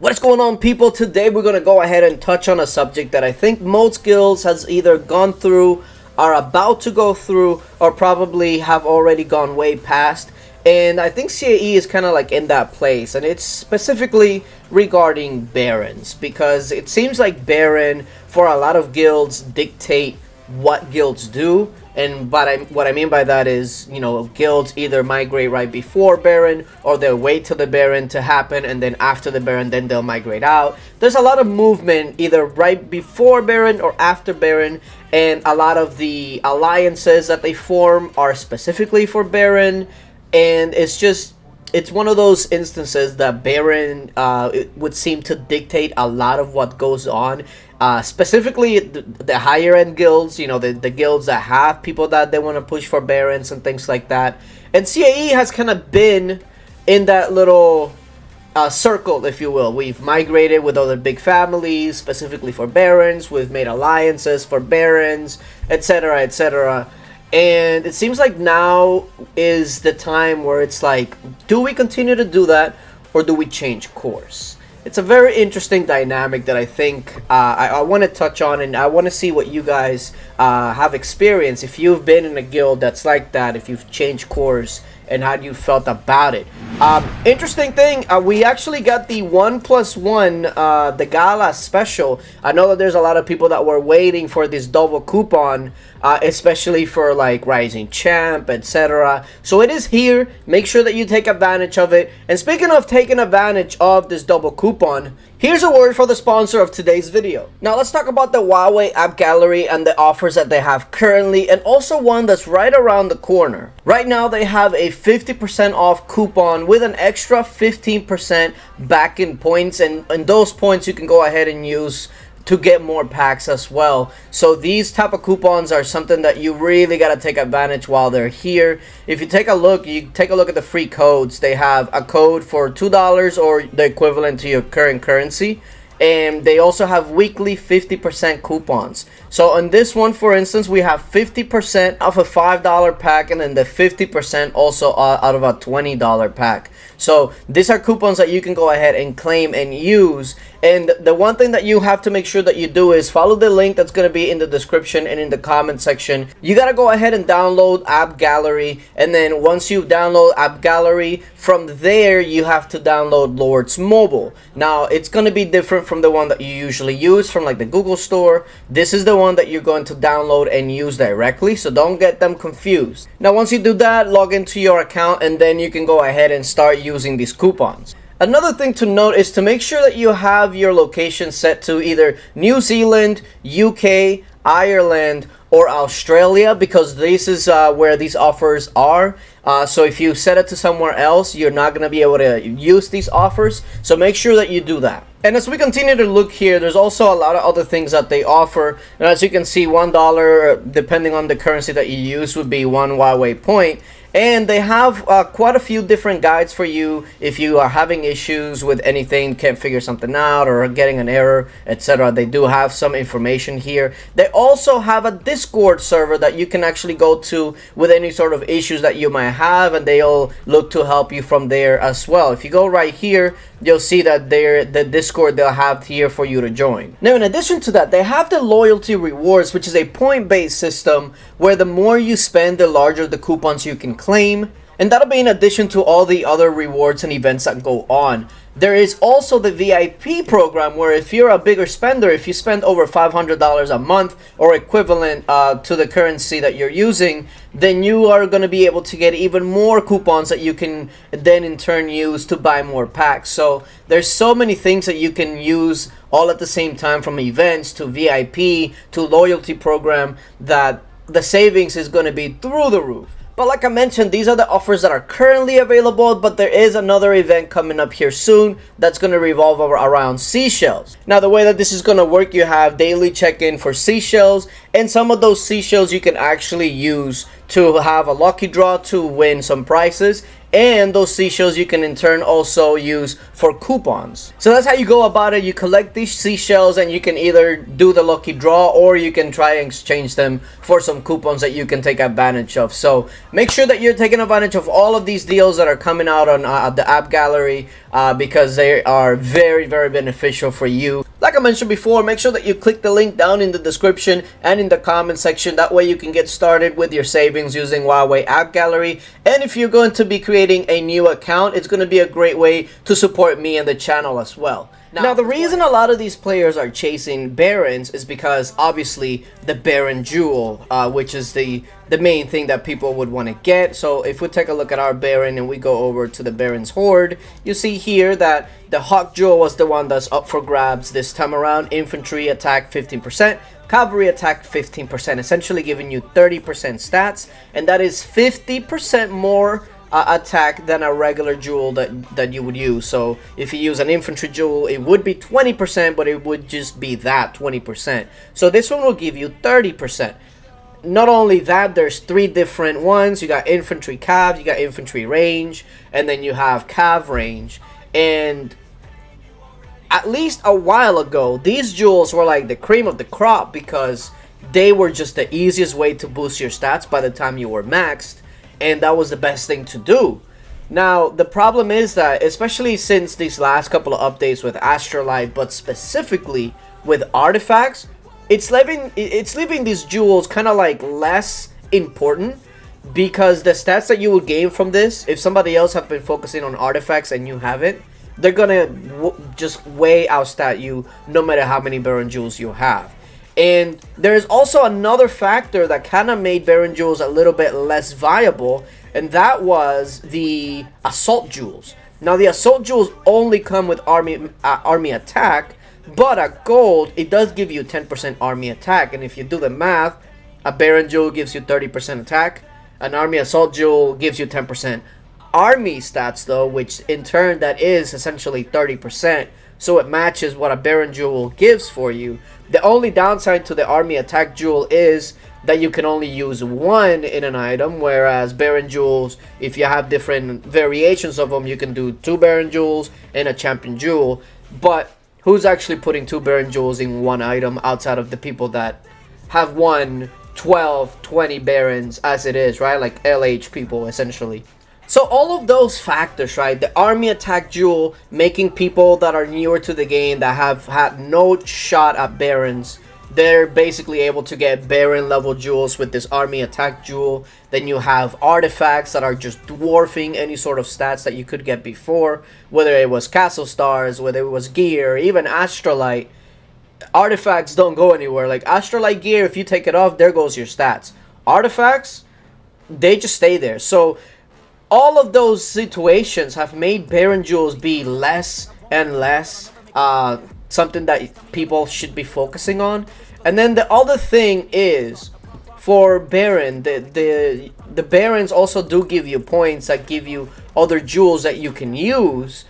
What is going on, people? Today we're going to go ahead and touch on a subject that I think most guilds has either gone through, are about to go through, or probably have already gone way past. And I think CaE is kind of like in that place, and it's specifically regarding barons, because it seems like baron for a lot of guilds dictate what guilds do. And what I mean by that is, you know, guilds either migrate right before Baron, or they'll wait till the Baron to happen, and then after the Baron, then they'll migrate out. There's a lot of movement either right before Baron or after Baron, and a lot of the alliances that they form are specifically for Baron, and it's one of those instances that Baron it would seem to dictate a lot of what goes on. Specifically the higher end guilds, you know, the guilds that have people that they want to push for barons and things like that. And CaE has kind of been in that little circle, if you will. We've migrated with other big families, specifically for barons. We've made alliances for barons, etc., etc. And it seems like now is the time where it's like, do we continue to do that, or do we change course? It's a very interesting dynamic that I think I want to touch on, and I want to see what you guys have experienced. If you've been in a guild that's like that, if you've changed course, and how you felt about it. Interesting thing, we actually got the 1+1, the Gala special. I know that there's a lot of people that were waiting for this double coupon, especially for like Rising Champ, etc. So it is here. Make sure that you take advantage of it. And speaking of taking advantage of this double coupon, here's a word for the sponsor of today's video. Now let's talk about the Huawei Appgallery and the offers that they have currently, and also one that's right around the corner. Right now they have a 50% off coupon with an extra 15% back in points, and those points you can go ahead and use to get more packs as well. So these type of coupons are something that you really got to take advantage while they're here. If you take a look at the free codes. They have a code for $2 or the equivalent to your current currency, and they also have weekly 50% coupons. So on this one, for instance, we have 50% off a $5 pack, and then the 50% also out of a $20 pack. So these are coupons that you can go ahead and claim and use. And the one thing that you have to make sure that you do is follow the link that's going to be in the description and in the comment section. You got to go ahead and download Appgallery, and then once you download Appgallery, from there you have to download Lords Mobile. Now it's going to be different from the one that you usually use from like the Google Store. This is the one that you're going to download and use directly, so don't get them confused. Now once you do that, log into your account, and then you can go ahead and start using these coupons. Another thing to note is to make sure that you have your location set to either New Zealand, UK, Ireland, or Australia, because this is where these offers are. So if you set it to somewhere else, you're not going to be able to use these offers. So make sure that you do that. And as we continue to look here, there's also a lot of other things that they offer. And as you can see, $1, depending on the currency that you use, would be 1 Huawei point. And they have quite a few different guides for you if you are having issues with anything, can't figure something out, or getting an error, etc. They do have some information here. They also have a Discord server that you can actually go to with any sort of issues that you might have, and they'll look to help you from there as well. If you go right here, you'll see that the Discord they'll have here for you to join. Now, in addition to that, they have the loyalty rewards, which is a point-based system where the more you spend, the larger the coupons you can claim. And that'll be in addition to all the other rewards and events that go on. There is also the VIP program, where if you're a bigger spender, if you spend over $500 a month or equivalent to the currency that you're using, then you are going to be able to get even more coupons that you can then in turn use to buy more packs. So there's so many things that you can use all at the same time, from events to VIP to loyalty program, that the savings is going to be through the roof. But like I mentioned, these are the offers that are currently available, but there is another event coming up here soon that's going to revolve around seashells. Now, the way that this is going to work, you have daily check-in for seashells, and some of those seashells you can actually use to have a lucky draw to win some prizes. and those seashells you can in turn also use for coupons. So that's how you go about it. You collect these seashells and you can either do the lucky draw, or you can try and exchange them for some coupons that you can take advantage of. So make sure that you're taking advantage of all of these deals that are coming out on the Appgallery, because they are very, very beneficial for you. Like I mentioned before, make sure that you click the link down in the description and in the comment section. That way you can get started with your savings using Huawei Appgallery. And if you're going to be creating a new account, it's going to be a great way to support me and the channel as well. Now, the reason a lot of these players are chasing Barons is because obviously the Baron Jewel, which is the main thing that people would want to get. So if we take a look at our Baron and we go over to the Baron's Horde, you see here that the Hawk Jewel was the one that's up for grabs this time around. Infantry attack 15%, cavalry attack 15%, essentially giving you 30% stats, and that is 50% more attack than a regular jewel that you would use. So if you use an infantry jewel, it would be 20%, but it would just be that 20%. So this one will give you 30%. Not only that, there's 3 different ones. You got infantry cav, you got infantry range, and then you have cav range. And at least a while ago, these jewels were like the cream of the crop, because they were just the easiest way to boost your stats by the time you were maxed. And that was the best thing to do. Now, the problem is that, especially since these last couple of updates with Astrolight, but specifically with artifacts, it's leaving these jewels kind of like less important, because the stats that you would gain from this, if somebody else have been focusing on artifacts and you haven't, they're gonna just way outstat you no matter how many Baron Jewels you have. And there's also another factor that kind of made Baron Jewels a little bit less viable, and that was the Assault Jewels. Now, the Assault Jewels only come with army attack, but at gold, it does give you 10% army attack. And if you do the math, a Baron Jewel gives you 30% attack, an Army Assault Jewel gives you 10% army stats, though, which in turn that is essentially 30%. So it matches what a Baron Jewel gives for you. The only downside to the Army Attack Jewel is that you can only use one in an item, whereas Baron Jewels, if you have different variations of them, you can do 2 Baron Jewels and a Champion Jewel. But who's actually putting 2 Baron Jewels in one item outside of the people that have won 12, 20 Barons as it is, right? Like LH people, essentially. So all of those factors, right? The Army Attack Jewel making people that are newer to the game, that have had no shot at Barons, they're basically able to get Baron level jewels with this Army Attack Jewel. Then you have artifacts that are just dwarfing any sort of stats that you could get before, whether it was Castle Stars, whether it was gear, even Astrolight. Artifacts don't go anywhere. Like Astrolight gear, if you take it off, there goes your stats. Artifacts, they just stay there. So all of those situations have made Baron Jewels be less and less something that people should be focusing on. And then the other thing is, for Baron, the Barons also do give you points that give you other jewels that you can use.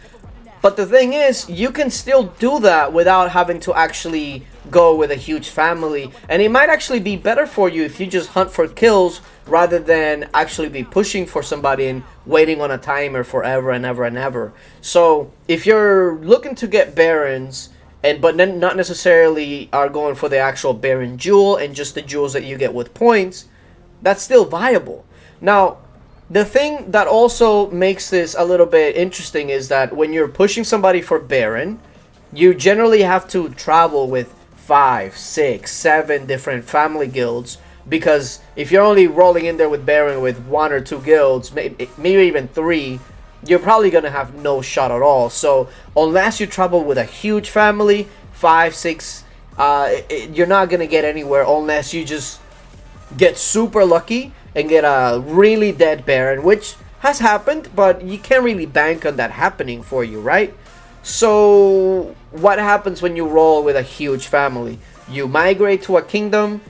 But the thing is, you can still do that without having to actually go with a huge family. And it might actually be better for you if you just hunt for kills rather than actually be pushing for somebody and waiting on a timer forever and ever and ever. So if you're looking to get Barons, but then not necessarily are going for the actual Baron Jewel and just the jewels that you get with points, that's still viable. Now, the thing that also makes this a little bit interesting is that when you're pushing somebody for Baron, you generally have to travel with 5, 6, 7 different family guilds, because if you're only rolling in there with Baron with 1 or 2 guilds, maybe even 3, you're probably going to have no shot at all. So unless you travel with a huge family, 5, 6, you're not going to get anywhere unless you just get super lucky and get a really dead Baron, which has happened, but you can't really bank on that happening for you, right? So what happens when you roll with a huge family? You migrate to a kingdom.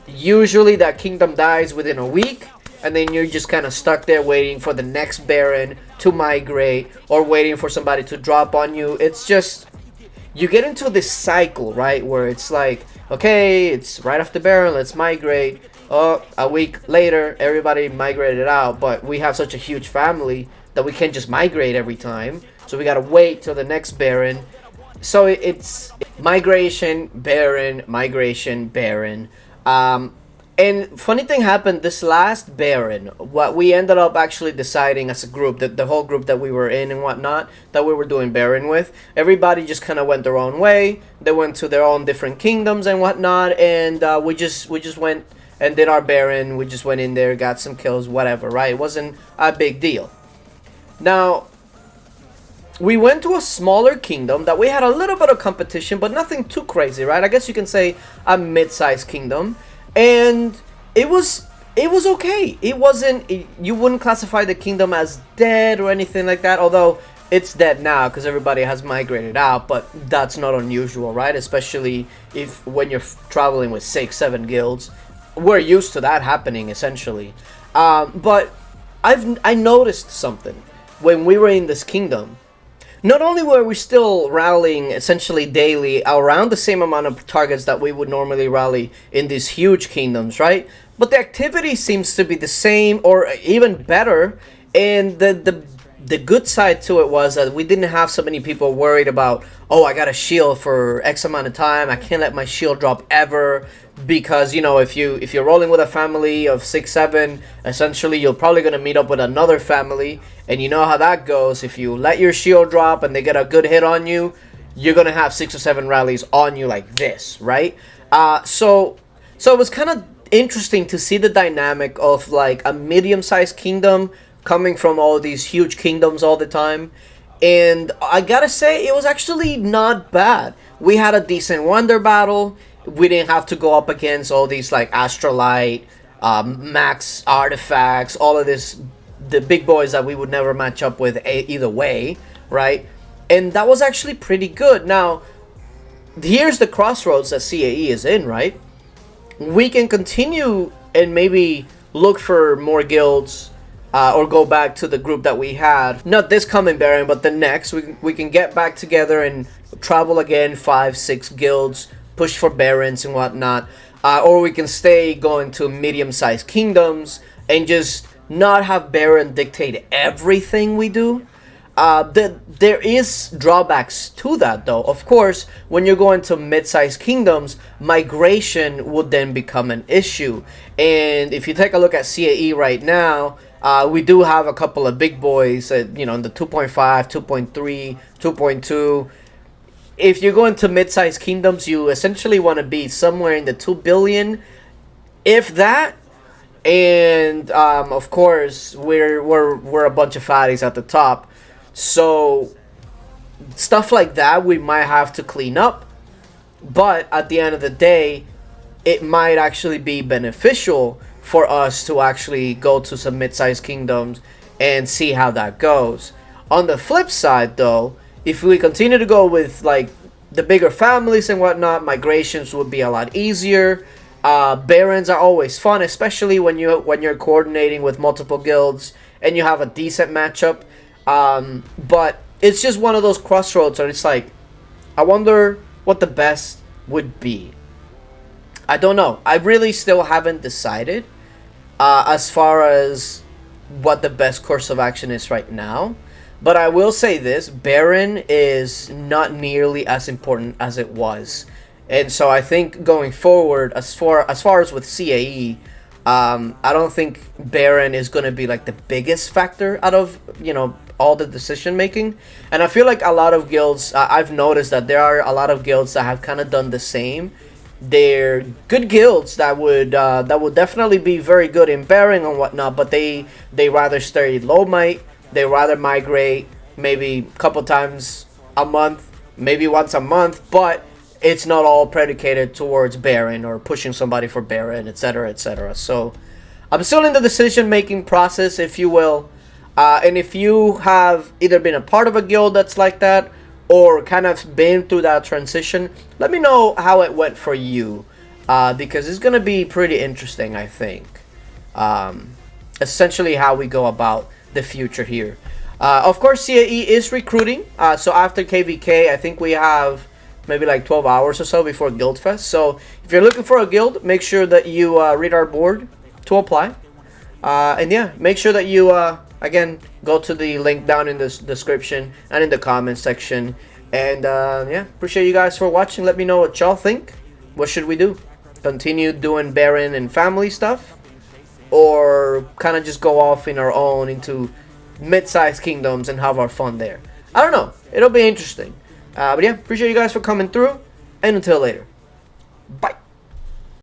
Usually that kingdom dies within a week, and then you're just kind of stuck there waiting for the next Baron to migrate, or waiting for somebody to drop on you. It's just, you get into this cycle, right, where it's like, okay, it's right after Baron, let's migrate. Oh, a week later, everybody migrated out, but we have such a huge family that we can't just migrate every time. So we gotta wait till the next Baron. So it's migration, Baron, migration, Baron. And funny thing happened this last Baron. What we ended up actually deciding as a group, that the whole group that we were in and whatnot, that we were doing Baron with, everybody just kind of went their own way. They went to their own different kingdoms and whatnot, and we just went and did our Baron. We just went in there, got some kills, whatever, right? It wasn't a big deal. Now, we went to a smaller kingdom that we had a little bit of competition, but nothing too crazy, right? I guess you can say a mid-sized kingdom. And it was okay. It wasn't, you wouldn't classify the kingdom as dead or anything like that, although it's dead now because everybody has migrated out, but that's not unusual, right? Especially if when you're traveling with 6-7 guilds. We're used to that happening essentially. But I noticed something when we were in this kingdom. Not only were we still rallying essentially daily around the same amount of targets that we would normally rally in these huge kingdoms, right? But the activity seems to be the same or even better. And the good side to it was that we didn't have so many people worried about, oh, I got a shield for X amount of time. I can't let my shield drop ever. Because, you know, if you're rolling with a family of 6-7, essentially you're probably going to meet up with another family, and you know how that goes. If you let your shield drop and they get a good hit on you, you're going to have 6 or 7 rallies on you like this, right? So it was kind of interesting to see the dynamic of like a medium-sized kingdom coming from all these huge kingdoms all the time. And I gotta say, it was actually not bad. We had a decent wonder battle. We didn't have to go up against all these like Astrolite, Max artifacts, all of this, the big boys that we would never match up with either way, right? And that was actually pretty good. Now, here's the crossroads that CaE is in, right? We can continue and maybe look for more guilds or go back to the group that we had. Not this coming Baron, but the next. We can get back together and travel again, 5-6 guilds, push for Barons and whatnot, or we can stay going to medium-sized kingdoms and just not have Baron dictate everything we do. There is drawbacks to that, though. Of course, when you're going to mid-sized kingdoms, migration would then become an issue. And if you take a look at CaE right now, we do have a couple of big boys, you know, in the 2.5, 2.3, 2.2. If you go into mid-sized kingdoms, you essentially want to be somewhere in the 2 billion, if that. And of course, we're a bunch of fatties at the top, so stuff like that we might have to clean up. But at the end of the day, it might actually be beneficial for us to actually go to some mid-sized kingdoms and see how that goes. On the flip side, though, if we continue to go with like the bigger families and whatnot, migrations would be a lot easier. Barons are always fun, especially when you're coordinating with multiple guilds and you have a decent matchup. But it's just one of those crossroads where it's like, I wonder what the best would be. I don't know. I really still haven't decided as far as what the best course of action is right now. But I will say this, Baron is not nearly as important as it was. And so I think going forward, as far as with CaE, I don't think Baron is going to be like the biggest factor out of, you know, all the decision making. And I feel like a lot of guilds, I've noticed that there are a lot of guilds that have kind of done the same. They're good guilds that would definitely be very good in Baron and whatnot, but they rather stay low might. They rather migrate maybe a couple times a month, maybe once a month, but it's not all predicated towards Baron or pushing somebody for Baron, etc., etc. So I'm still in the decision-making process, if you will. And if you have either been a part of a guild that's like that or kind of been through that transition, let me know how it went for you, because it's going to be pretty interesting, I think. Essentially how we go about the future here. Of course, CaE is recruiting. So after KVK, I think we have maybe like 12 hours or so before Guildfest. So if you're looking for a guild, make sure that you read our board to apply. And yeah, make sure that you again, go to the link down in the description and in the comment section. And yeah, appreciate you guys for watching. Let me know what y'all think. What should we do? Continue doing Baron and family stuff, or kind of just go off in our own into mid-sized kingdoms and have our fun there? I don't know. It'll be interesting. But yeah, appreciate you guys for coming through, and until later. Bye.